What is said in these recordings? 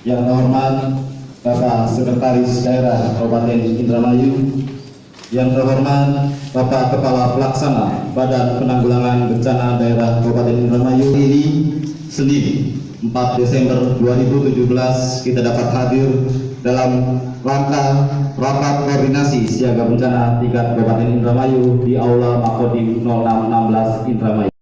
Yang terhormat Bapak Sekretaris Daerah Kabupaten Indramayu, yang terhormat Bapak Kepala Pelaksana Badan Penanggulangan Bencana Daerah Kabupaten Indramayu, ini Senin 4 Desember 2017 kita dapat hadir dalam rangka rapat koordinasi siaga bencana tingkat Kabupaten Indramayu di Aula Makodim 0616 Indramayu.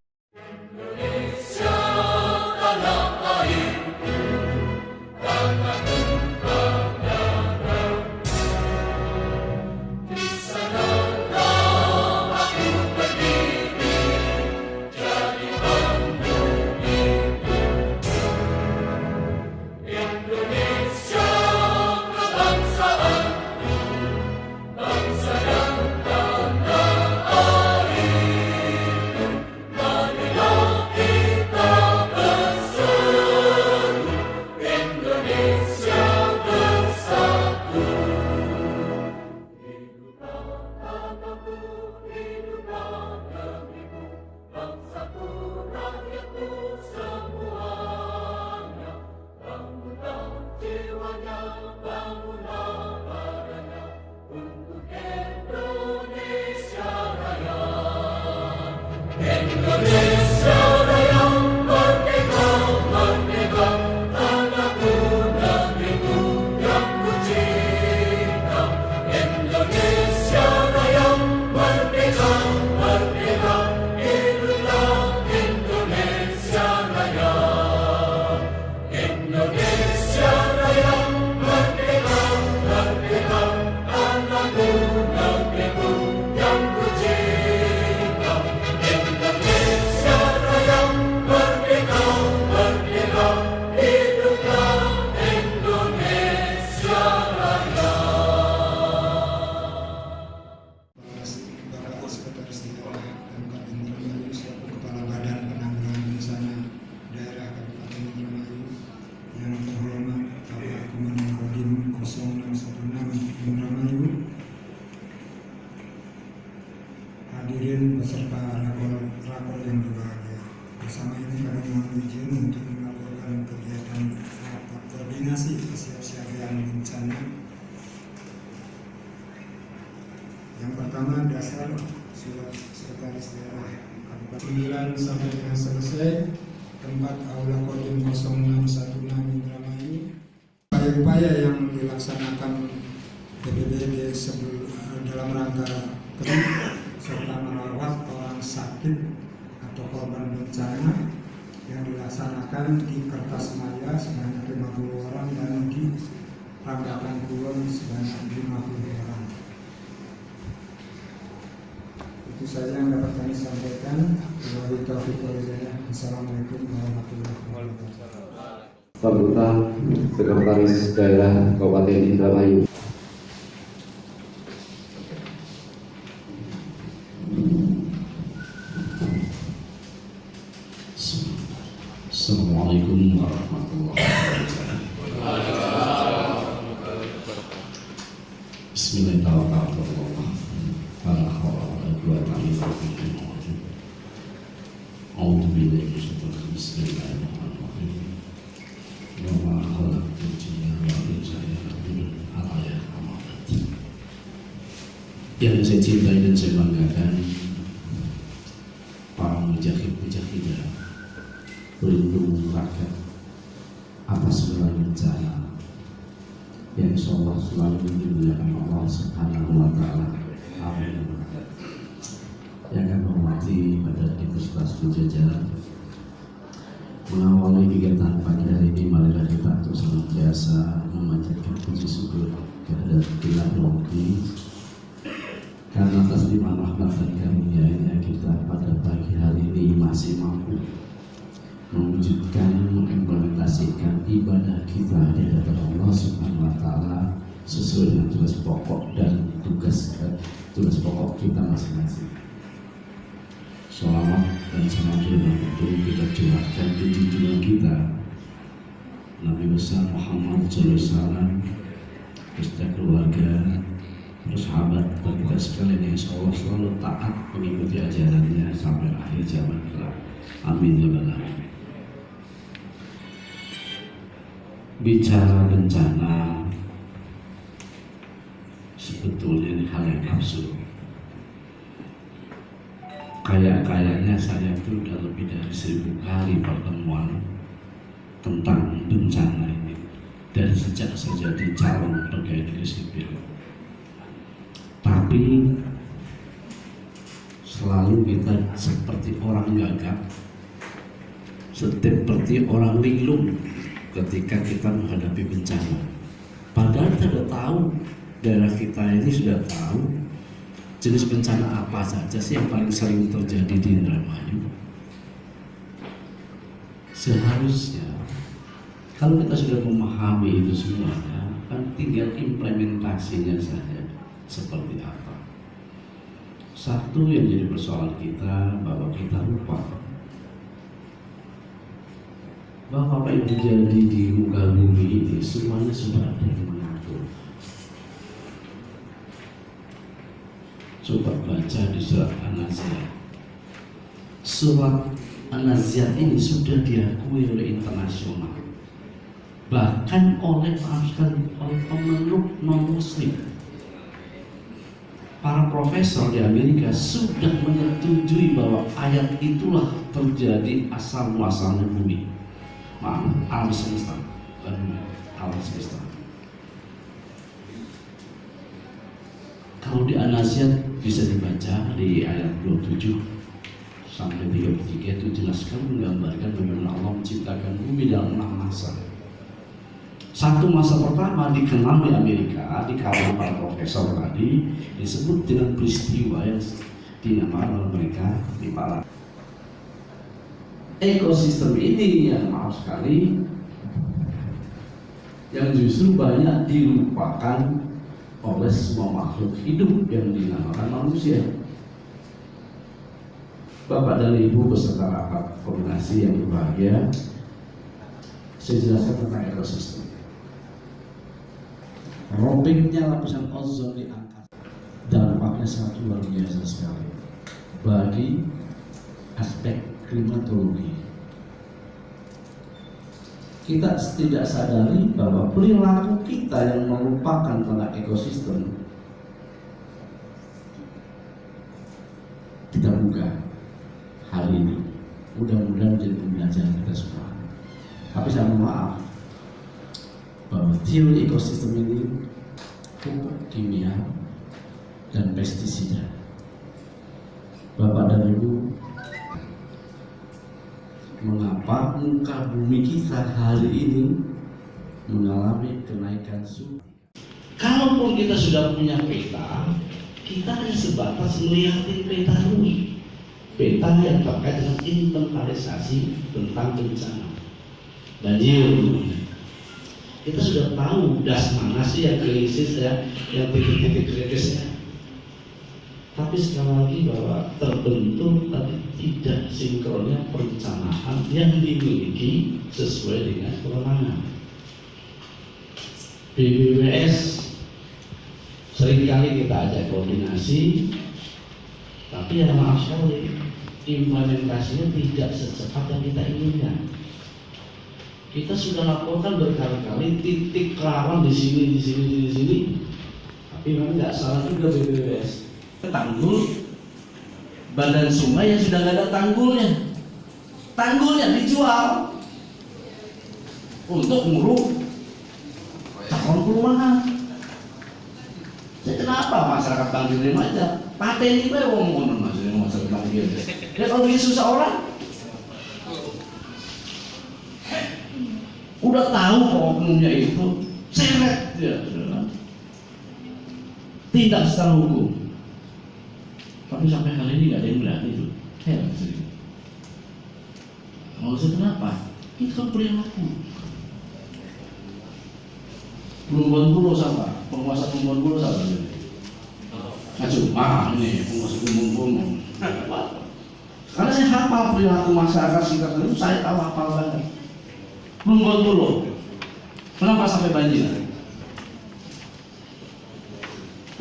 Hadirin beserta rakor yang berbahagia, bersama ini kami mohon izin untuk melakukan kegiatan rapat koordinasi kesiapsiagaan bencana. Yang pertama, dasar surat sekretaris daerah Kabupaten 9 sampai dengan selesai, tempat Aula Kodim 0616 Indramayu. Upaya-upaya yang dilaksanakan BPBD dalam rangka serta merawat orang sakit atau korban bencana yang dilaksanakan di Kertasmaya sebanyak 50 orang dan di Rangkapan Kulon sebanyak 50 orang. Itu saja yang dapat kami sampaikan. Wabillahi taufiq wal hidayah. Assalamualaikum warahmatullahi wabarakatuh. Sambutan Sekretaris Daerah Kabupaten Indramayu. Assalamualaikum warahmatullahi wabarakatuh. Bismillahirrahmanirrahim. Yang saya cintai dan saya banggakan, para mujahid-mujahidah pelindung rakyat atas segala bencana yang insyaallah selalu dimuliakan Allah Subhanahu wa Ta'ala. Amin. Yang akan menghormati pada Universitas Pajajaran, mengawali kegiatan pagi hari ini, marilah kita untuk senantiasa memanjatkan puji syukur kehadirat Ilahi karena atas limpah rahmat dan karunia-Nya kita pada pagi hari ini masih mampu mewujudkan, mengimplementasikan ibadah kita di hadapan Allah Subhanahu wa Ta'ala sesuai dengan tugas pokok dan tugas pokok kita masing-masing. Sholawat dan salam itu kita curahkan di junjungan kita Nabi besar Muhammad SAW, beserta keluarga, sahabat dan kita sekalian yang insyaallah selalu taat mengikuti ajarannya sampai akhir zaman kelak. Amin ya rabbal alamin. bicara bencana sebetulnya ini hal yang absurd. Kayaknya saya itu udah lebih dari 1000 kali pertemuan tentang bencana ini dari sejak saya jadi calon pegawai negeri sipil. Tapi selalu kita seperti orang gagap, seperti orang linglung ketika kita menghadapi bencana. Padahal kita sudah tahu, daerah kita ini sudah tahu jenis bencana apa saja sih yang paling sering terjadi di Indramayu. Seharusnya kalau kita sudah memahami itu semuanya, kan tinggal implementasinya saja seperti apa. Satu yang jadi persoalan kita bahwa kita lupa bahwa apa yang terjadi di muka bumi ini semuanya sudah ada yang mengatur. Coba baca di surat An-Nazi'at. Surat An-Nazi'at ini sudah diakui oleh internasional, bahkan oleh pemeluk non-muslim. Para profesor di Amerika sudah menyetujui bahwa ayat itulah terjadi asal muasalnya bumi. Maaf, alam semesta, bukan bumi, alam semesta. Kalau di An-Nazi'at bisa dibaca di ayat 27 sampai 33 itu jelas sekali menggambarkan bagaimana Allah menciptakan bumi dalam 6 masa. Satu masa pertama dikenal di Amerika di kalangan para profesor tadi disebut dengan peristiwa yang dinamakan oleh mereka di para ekosistem ini yang maaf sekali yang justru banyak dilupakan oleh semua makhluk hidup yang dinamakan manusia. Bapak dan Ibu beserta rapat koordinasi yang berbahagia, saya jelaskan tentang ekosistem. Robeknya lapisan ozon di angkasa dampaknya sangat luar biasa sekali bagi aspek klimatologi. Kita tidak sadari bahwa perilaku kita yang melupakan tentang ekosistem kita buka hari ini. Mudah-mudahan menjadi pembelajaran kita semua. Tapi saya mohon maaf bahwa teori ekosistem ini pupuk kimia dan pestisida. Bapak dan Ibu, mengapa muka bumi kita hari ini mengalami kenaikan suhu? Kalaupun kita sudah punya peta, kita hanya sebatas melihatin peta dulu. Peta yang terkait dengan inventarisasi tentang bencana banjir. Kita sudah tahu das mana sih yang krisis ya, yang titik-titik kritisnya. Tapi sekali lagi bahwa terbentuk tapi tidak sinkronnya perencanaan yang dimiliki sesuai dengan kewenangan. BPWS seringkali kita ajak koordinasi, tapi yang maaf sekali implementasinya tidak secepat yang kita inginkan. Kita sudah laporkan berkali-kali titik rawan di sini, tapi memang nggak salah juga BPWS. Tanggul badan sungai yang sudah nggak ada tanggulnya dijual untuk nguruk calon perumahan. Jadi kenapa masyarakat Bangkir aja paten ini ngomong masyarakat Bangkir. Ya kalau bikin susah orang, udah tahu kok oknumnya itu seret dia, tindak secara hukum. Tapi sampai kali ini nggak ada yang berani itu. Heran sih. Maksudnya kenapa? Itu kan perilaku. Plumbon Pulau sama, penguasa Plumbon Pulau sama. Ngacu, ini penguasa Plumbon. Karena saya hafal perilaku masyarakat sekitar itu, saya tahu hafal banget. Plumbon Pulau, kenapa sampai banjir?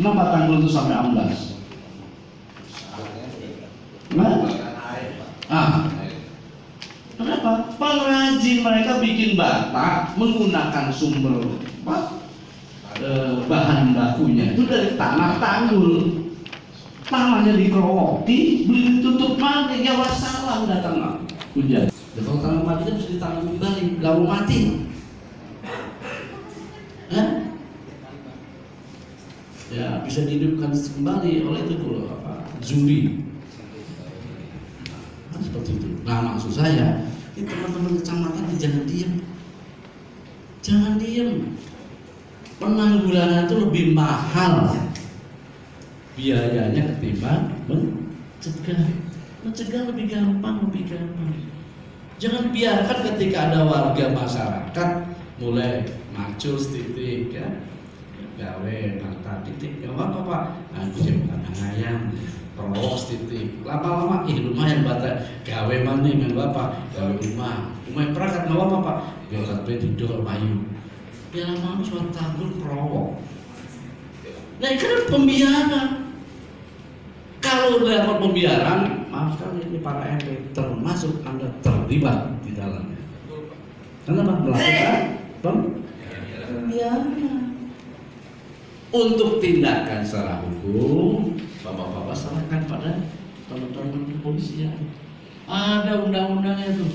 Kenapa tanggul itu sampai amblas? Kenapa? Pengrajin izin mereka bikin bata menggunakan sumber bahan bakunya itu dari tanah Tanggul. Tanahnya dikerowoki, beli ditutup mati, ya wassalam datang hujan. Ya, kalau tanah mati itu bisa ditanam kembali, nggak mau mati. Ya bisa dihidupkan kembali oleh itu Zuri. Nah, seperti itu. Nah maksud saya, ini teman-teman kecamatan jangan diam, jangan diam. Penanggulangan itu lebih mahal biayanya ketimbang mencegah. Mencegah lebih gampang, Jangan biarkan ketika ada warga masyarakat mulai macul titik ya, gawe mata titik, nggak apa-apa Pak. Aku jangan ayam, peros titik. Lama-lama, lumayan bata. Gawe mana nggak apa, gawe rumah perangkat nggak apa Pak. Gawe tidur mayu. Ya lama suatu Tanggul perowok. Nah itu kan pembiaran. Kalau dapat pembiaran, maaf sekali ini para MP termasuk Anda terlibat di dalamnya. Kenapa melakukan pembiaran? Untuk tindakan secara hukum, bapak-bapak serahkan pada teman-teman kepolisian. Ada undang-undangnya tuh.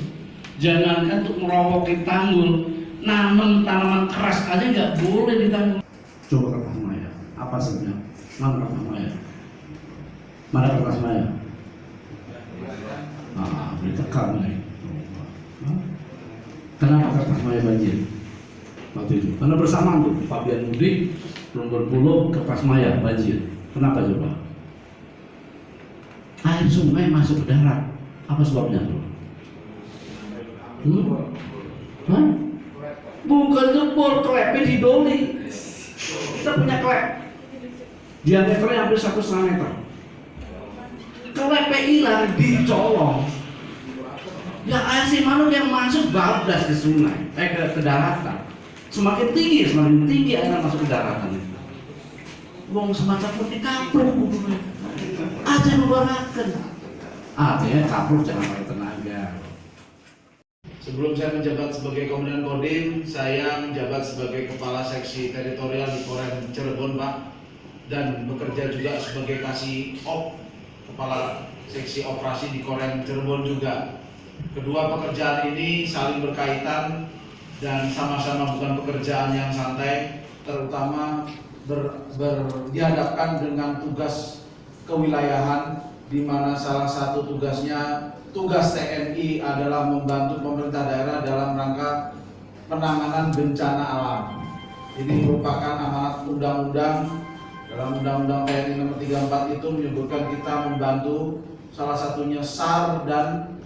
Jangankan untuk merowokin Tanggul, namun tanaman keras aja nggak boleh ditanggul. Coba kertas maya, apa sebenarnya? Mana kertas maya? Mana kertas maya? Ditekan nih. Kenapa kertas maya banjir? Waktu itu, karena bersamaan tuh Fabian Mudik, Pulau kertas maya banjir. Kenapa coba? Air sungai masuk ke darat. Apa sebabnya tuh? Bukan jebol, klepnya didoli. Kita punya klep, diameternya hampir 1,5 meter. Klepnya hilang, dicolong. Ya air Simanuk yang masuk bablas ke sungai, ke daratan. Semakin tinggi air masuk ke daratan. Wong semacam seperti kapluk, aja membarakan. Artinya kapluk jangan pakai tenaga. Sebelum saya menjabat sebagai Komandan Kodim, saya menjabat sebagai Kepala Seksi Teritorial di Korem Cirebon, Pak, dan bekerja juga sebagai Kasih Op, Kepala Seksi Operasi di Korem Cirebon juga. Kedua pekerjaan ini saling berkaitan dan sama-sama bukan pekerjaan yang santai, terutama dihadapkan dengan tugas kewilayahan, di mana salah satu tugas TNI adalah membantu pemerintah daerah dalam rangka penanganan bencana alam. Ini merupakan amanat undang-undang. Dalam Undang-Undang TNI nomor 34 itu menyebutkan kita membantu salah satunya SAR dan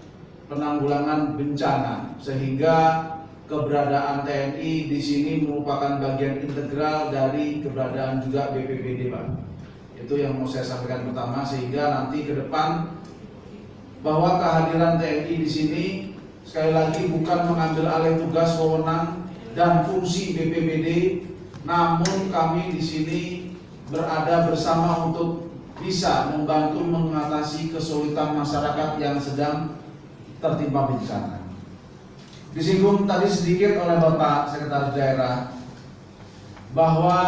penanggulangan bencana, sehingga keberadaan TNI di sini merupakan bagian integral dari keberadaan juga BPBD, Pak. Itu yang mau saya sampaikan pertama, sehingga nanti ke depan bahwa kehadiran TNI di sini sekali lagi bukan mengambil alih tugas, wewenang dan fungsi BPBD, namun kami di sini berada bersama untuk bisa membantu mengatasi kesulitan masyarakat yang sedang tertimpa bencana. Disinggung tadi sedikit oleh Bapak Sekretaris Daerah bahwa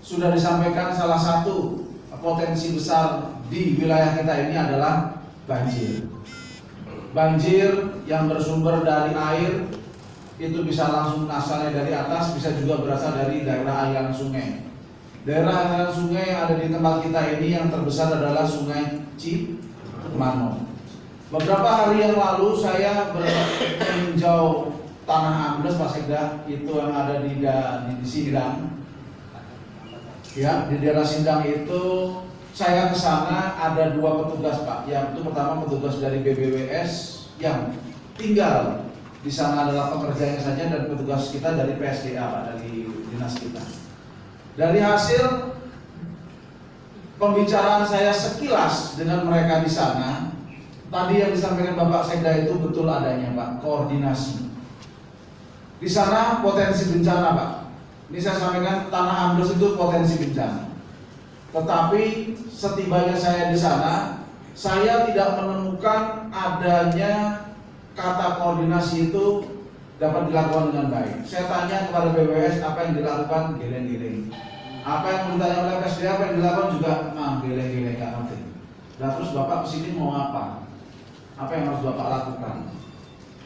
sudah disampaikan salah satu potensi besar di wilayah kita ini adalah banjir. Banjir yang bersumber dari air itu bisa langsung asalnya dari atas, bisa juga berasal dari daerah aliran sungai. Daerah aliran sungai yang ada di tempat kita ini yang terbesar adalah Sungai Cimanuk. Beberapa hari yang lalu saya meninjau tanah ambles, Pak Sekda, itu yang ada di Sindang. Ya, di daerah Sindang itu saya ke sana ada 2 petugas, Pak. Yang itu pertama petugas dari BBWS yang tinggal di sana adalah pekerjanya saja, dan petugas kita dari PSDA, Pak, dari dinas kita. Dari hasil pembicaraan saya sekilas dengan mereka di sana, tadi yang disampaikan Bapak Sekda itu betul adanya, Pak, koordinasi. Di sana potensi bencana, Pak. Ini saya sampaikan, tanah ambles itu potensi bencana. Tetapi setibanya saya di sana, saya tidak menemukan adanya kata koordinasi itu dapat dilakukan dengan baik. Saya tanya kepada BWS apa yang dilakukan, geleng-geleng. Apa yang ditanya oleh PSDA, apa yang dilakukan juga geleng-geleng, nggak ngerti. Nah terus Bapak kesini mau apa? Apa yang harus Bapak lakukan?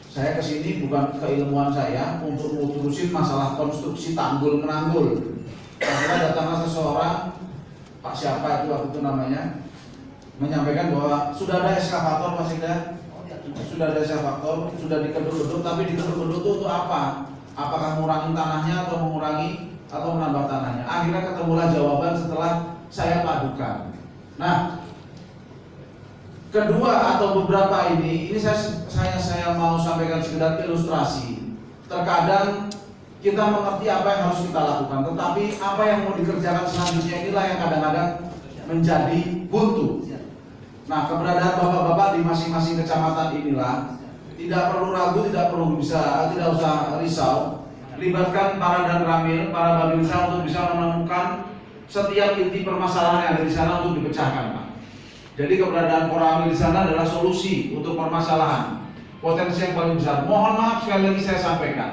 Saya kesini bukan keilmuan saya untuk ngurusin masalah konstruksi tanggul menanggul. Karena datanglah seseorang, Pak siapa itu waktu itu namanya, menyampaikan bahwa sudah ada eskavator Mas Ida, sudah ada eskavator, sudah dikeduk-keduk, tapi dikeduk-keduk itu untuk apa? Apakah mengurangi tanahnya atau menambah tanahnya? Akhirnya ketemulah jawaban setelah saya padukan. Nah, kedua atau beberapa ini saya mau sampaikan sekedar ilustrasi. Terkadang kita mengerti apa yang harus kita lakukan, tetapi apa yang mau dikerjakan selanjutnya inilah yang kadang-kadang menjadi buntu. Nah, keberadaan bapak-bapak di masing-masing kecamatan inilah tidak perlu ragu, tidak usah risau. Libatkan para dan ramil, para babinsa untuk bisa menemukan setiap inti permasalahan yang ada di sana untuk dipecahkan, Pak. Jadi keberadaan Koramil di sana adalah solusi untuk permasalahan potensi yang paling besar. Mohon maaf sekali lagi saya sampaikan.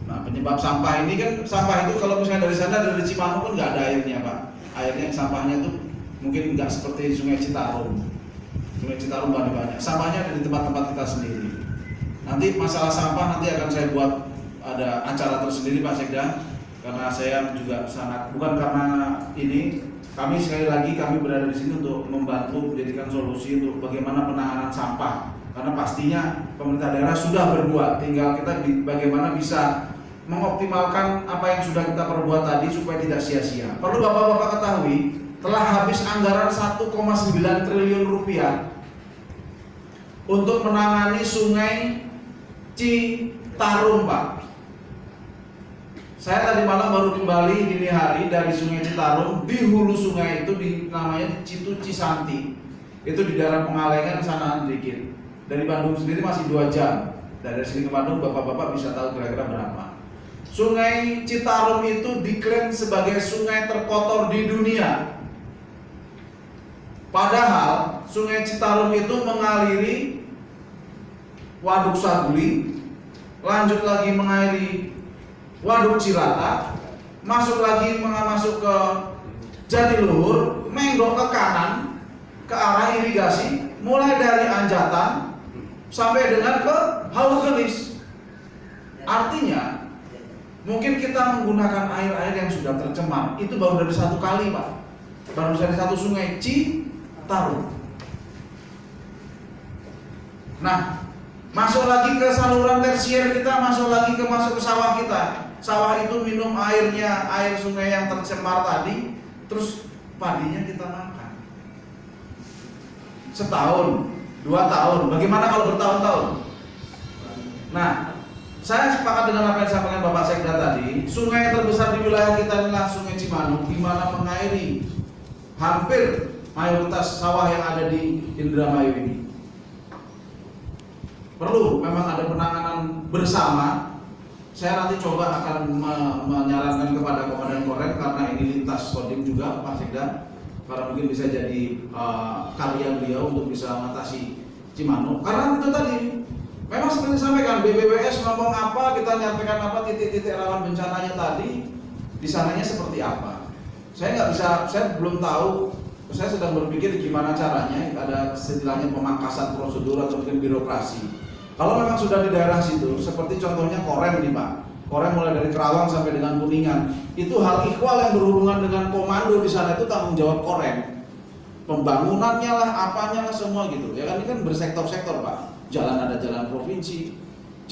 Nah, penyebab sampah ini kan, sampah itu kalau misalnya dari sana dari Cimanuk pun nggak ada airnya, Pak. Airnya sampahnya itu mungkin nggak seperti Sungai Citarum. Sungai Citarum banyak. Sampahnya ada di tempat-tempat kita sendiri. Nanti masalah sampah nanti akan saya buat ada acara tersendiri Pak Sekda, karena saya juga sangat bukan karena ini. Kami sekali lagi kami berada di sini untuk membantu menjadikan solusi untuk bagaimana penanganan sampah. Karena pastinya pemerintah daerah sudah berbuat, tinggal kita bagaimana bisa mengoptimalkan apa yang sudah kita perbuat tadi supaya tidak sia-sia. Perlu Bapak-bapak ketahui, telah habis anggaran 1,9 triliun rupiah untuk menangani Sungai Citarum, Pak. Saya tadi malam baru kembali dini hari dari Sungai Citarum. Di hulu sungai itu namanya Citu Cisanti. Itu di daerah Pengalengan sanaan dikit. Dari Bandung sendiri masih 2 jam. Dari sini ke Bandung bapak-bapak bisa tahu kira-kira berapa. Sungai Citarum itu diklaim sebagai sungai terkotor di dunia. Padahal Sungai Citarum itu mengaliri Waduk Saguli, lanjut lagi mengairi Waduk Cirata, masuk ke Jatiluhur, menggok ke kanan ke arah irigasi, mulai dari Anjatan sampai dengan ke Haurgelis. Artinya mungkin kita menggunakan air-air yang sudah tercemar itu baru dari satu kali, Pak. Baru dari satu sungai Citarum. Nah, masuk lagi ke saluran tersier kita, masuk ke sawah kita. Sawah itu minum airnya, air sungai yang tercemar tadi, terus padinya kita makan. Setahun, 2 tahun, bagaimana kalau bertahun-tahun? Nah, saya sepakat dengan apa yang disampaikan Bapak Sekda tadi. Sungai terbesar di wilayah kita adalah Sungai Cimanuk, di mana mengairi hampir mayoritas sawah yang ada di Indramayu ini. Perlu memang ada penanganan bersama. Saya nanti coba akan menyarankan kepada Komandan Korem, karena ini lintas Kodim juga Pak Sekda, karena mungkin bisa jadi karya beliau untuk bisa mengatasi Cimanuk. Karena itu tadi memang seperti disampaikan BPWS ngomong apa, kita nyampaikan apa, titik-titik rawan bencananya tadi di sananya seperti apa. Saya belum tahu. Saya sedang berpikir gimana caranya, ada istilahnya pemangkasan prosedur atau mungkin birokrasi. Kalau memang sudah di daerah situ, seperti contohnya Korem nih Pak, Korem mulai dari Kerawang sampai dengan Kuningan, itu hal ikhwal yang berhubungan dengan komando di sana itu tanggung jawab Korem. Pembangunannya lah, apanya lah semua gitu. Ya kan ini kan bersektor-sektor Pak. Jalan ada jalan provinsi,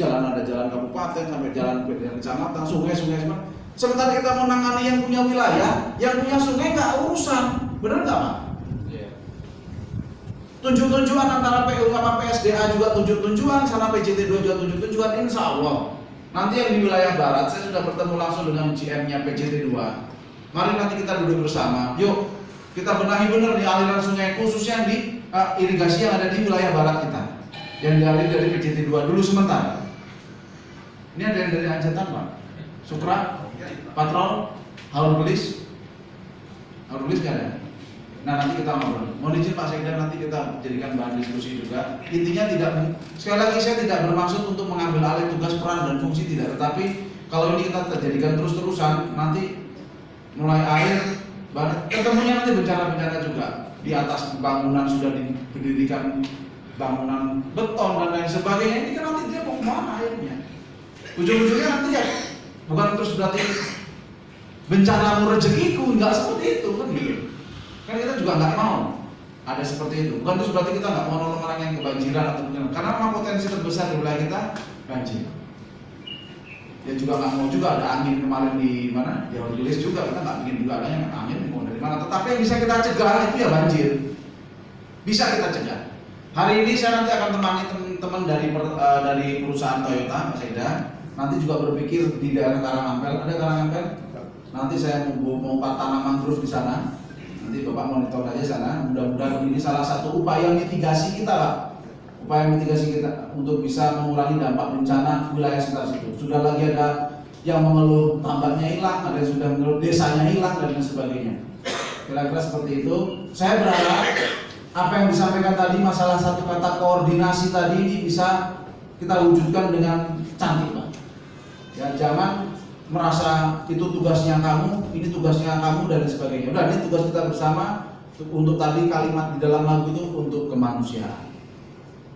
jalan ada jalan kabupaten sampai jalan kecamatan, sungai-sungai semua. Sementara kita menangani yang punya wilayah, yang punya sungai nggak urusan, bener nggak Pak? Tunjuk-tunjukan antara PU sama PSDA juga tunjuk-tunjukan, sana PJT 2 juga tunjuk-tunjukan, insya Allah. Nanti yang di wilayah barat, saya sudah bertemu langsung dengan GM-nya PJT 2. Mari nanti kita duduk bersama, yuk kita benahi benar di aliran sungai, khususnya di irigasi yang ada di wilayah barat kita, yang dialiri dari PJT 2 dulu sementara. Ini ada yang dari Anjatan Pak, Sukra, Patrol, Haurgelis nggak ada? Nah nanti kita ngobrol. Mohon izin Pak Sekda, nanti kita jadikan bahan diskusi juga. Intinya tidak, sekali lagi saya tidak bermaksud untuk mengambil alih tugas, peran dan fungsi, tidak. Tetapi kalau ini kita jadikan terus-terusan, nanti mulai akhir ketemunya nanti bencana-bencana juga. Di atas bangunan sudah didirikan bangunan beton dan lain sebagainya, ini kan nanti dia mau kemana akhirnya? Ujung-ujungnya nanti ya bukan terus berarti bencanamu rezekiku, nggak seperti itu kan gitu. Kan kita juga nggak mau ada seperti itu. Bukan terus berarti kita nggak mau nolong orang yang kebanjiran atau bencana, karena memang potensi terbesar di wilayah kita banjir. Ya juga nggak mau juga ada angin kemarin di mana di Ordilis juga, kita nggak ingin juga adanya angin mau dari mana. Tetapi yang bisa kita cegah itu ya banjir, bisa kita cegah. Hari ini saya nanti akan temani teman-teman dari perusahaan Toyota, Mas Sekda. Nanti juga berpikir di daerah Karangampel, ada Karangampel. Nanti saya mau tanam mangrove di sana. Nanti Bapak monitor aja sana. Mudah-mudahan ini salah satu upaya mitigasi kita, Pak. Upaya mitigasi kita untuk bisa mengurangi dampak bencana wilayah sekitar situ. Sudah lagi ada yang mengeluh tambaknya hilang, ada yang sudah mengeluh desanya hilang dan lain sebagainya. Kira-kira seperti itu. Saya berharap apa yang disampaikan tadi, masalah satu kata koordinasi tadi ini bisa kita wujudkan dengan cantik, Pak. Ya, jangan merasa itu tugasnya kamu, ini tugasnya kamu dan sebagainya. Udah, ini tugas kita bersama. Untuk tadi kalimat di dalam lagu itu untuk kemanusiaan.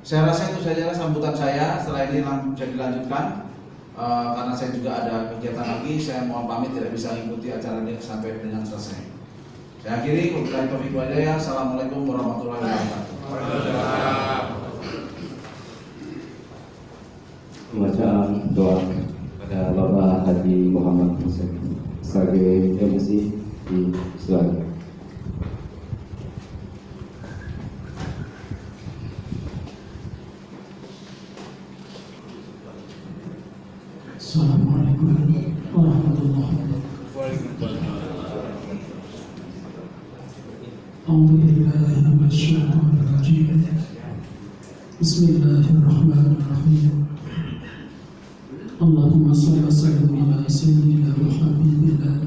Saya rasa itu saja sambutan saya. Setelah ini bisa dilanjutkan karena saya juga ada kegiatan lagi. Saya mohon pamit, tidak bisa mengikuti acara ini sampai dengan selesai. Saya akhiri, wabillahi taufiq wal hidayah. Assalamualaikum warahmatullahi wabarakatuh. Pembacaan doa pada Bapak Haji Muhammad Hussein sebagai MC di Sulawesi. Assalamualaikum warahmatullahi wabarakatuh. A'udzubillahi minasyaitonir rajim. Bismillahirrahmanirrahim. Allahumma shalli wa sallim ala sayyidina wa habibillah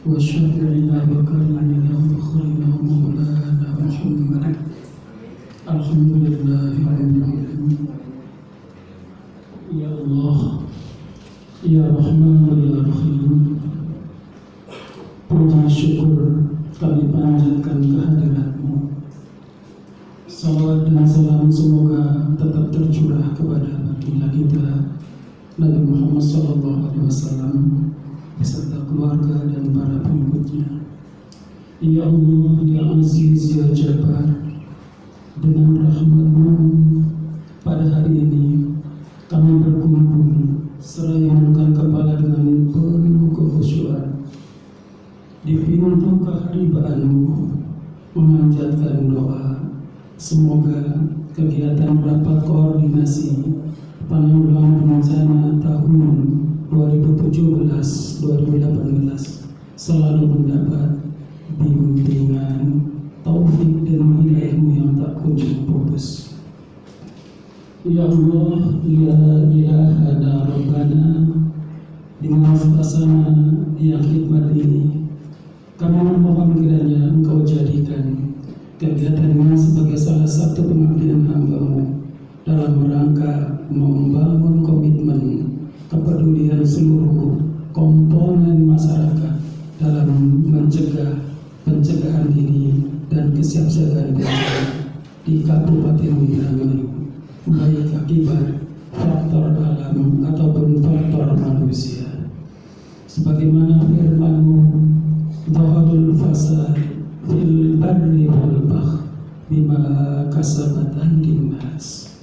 wa syafi'ina wa karimina wa fakhrina wa maulana Muhammad. Alhamdulillahi rabbil alamin. Ya Allah, Ya Rahman, Ya Rahim, puji syukur kami panjatkan kehadirat-Mu. Salawat dan salam semoga tetap tercurah kepada baginda kita Nabi Muhammad SAW beserta keluarga dan para pengikutnya. Ya Allah, Ya Aziz, Ya Jabbar, dengan rahmat-Mu pada hari ini kami berkumpul serayangkan kepala dengan penuh kekhusyuan di pintu keharibaan-Mu, memanjatkan doa semoga kegiatan rapat koordinasi penanggulangan bencana tahun 2017-2018 selalu mendapat bimbingan, taufik dan hidayah-Mu yang tak kunjung pupus. Ya Allah, Ya Ilahana Rabbana, dengan suasana yang hikmat ini kami memohon kiranya Engkau jadikan kegiatan ini sebagai salah satu pengabdian hamba-Mu dalam rangka membangun komitmen kepedulian seluruh komponen masyarakat dalam mencegah pencegahan dini dan kesiapsiagaan bencana di Kabupaten Indramayu, baik akibat faktor alam ataupun faktor manusia. Sebagaimana firman-Mu, Dhaharul fasad fil barri wal bahr bima kasabat aydin nas.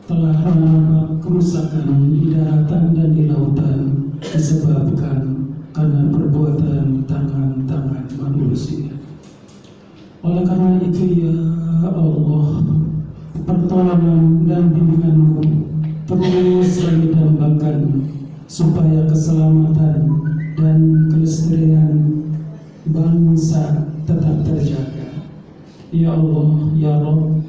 Telah nampak kerusakan di daratan dan di lautan disebabkan karena perbuatan tangan-tangan manusia. Oleh karena itu ya Allah, pertolongan dan bimbingan-Mu terus kami dambakan supaya keselamatan dan kelestarian bangsa tetap terjaga. Ya Allah, Ya Rabb,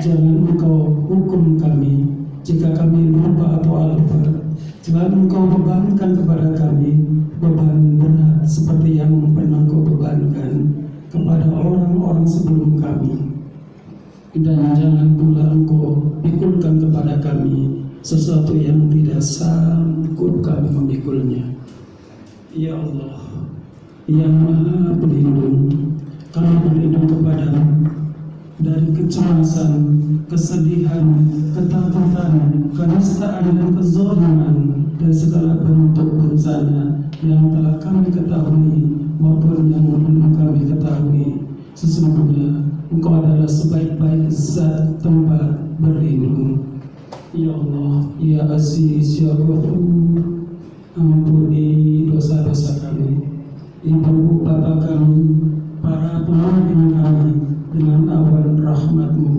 jangan Engkau hukum kami jika kami lupa atau alpa. Jangan Engkau bebankan kepada kami beban berat seperti yang pernah Engkau bebankan kepada orang-orang pikulkan kepada kami sesuatu yang tidak sanggup kami memikulnya. Ya Allah, yang Maha Pelindung, kami berlindung kepadamu dari kecemasan, kesedihan, ketakutan, kenistaan dan kezaliman dan segala bentuk bencana yang telah kami ketahui maupun yang belum kami ketahui. Sesungguhnya Engkau adalah sebaik-baik zat tempat berlindung. Ya Allah, Ya Aziz, Ya Ghafur, ampuni dosa-dosa kami, ibu bapak kami, para pemimpin kami dengan awan rahmat-Mu,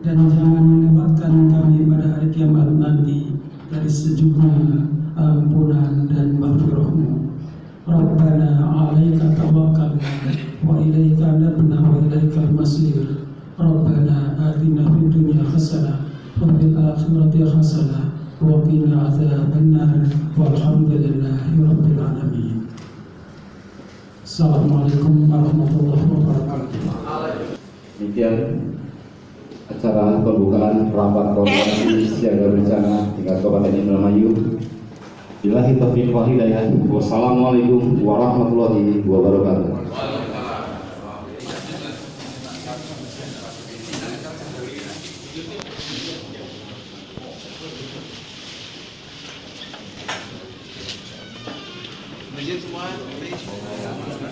dan jangan melewatkan kami pada hari kiamat nanti dari sejumlah ampunan dan maghfirah-Mu. Rabbana 'alaika tawakkalna wa ilaika anabna wa ilaikal masir. Rabbana atina fid dunya hasanah wa fil akhirati hasanah wa qina adzabannar walhamdulillahi rabbil alamin. Assalamualaikum warahmatullahi wabarakatuh. Demikian acara pembukaan rapat koordinasi siaga bencana tingkat Kabupaten Indramayu. Billahi taufiq wal hidayah. Wassalamualaikum warahmatullahi wabarakatuh. Semua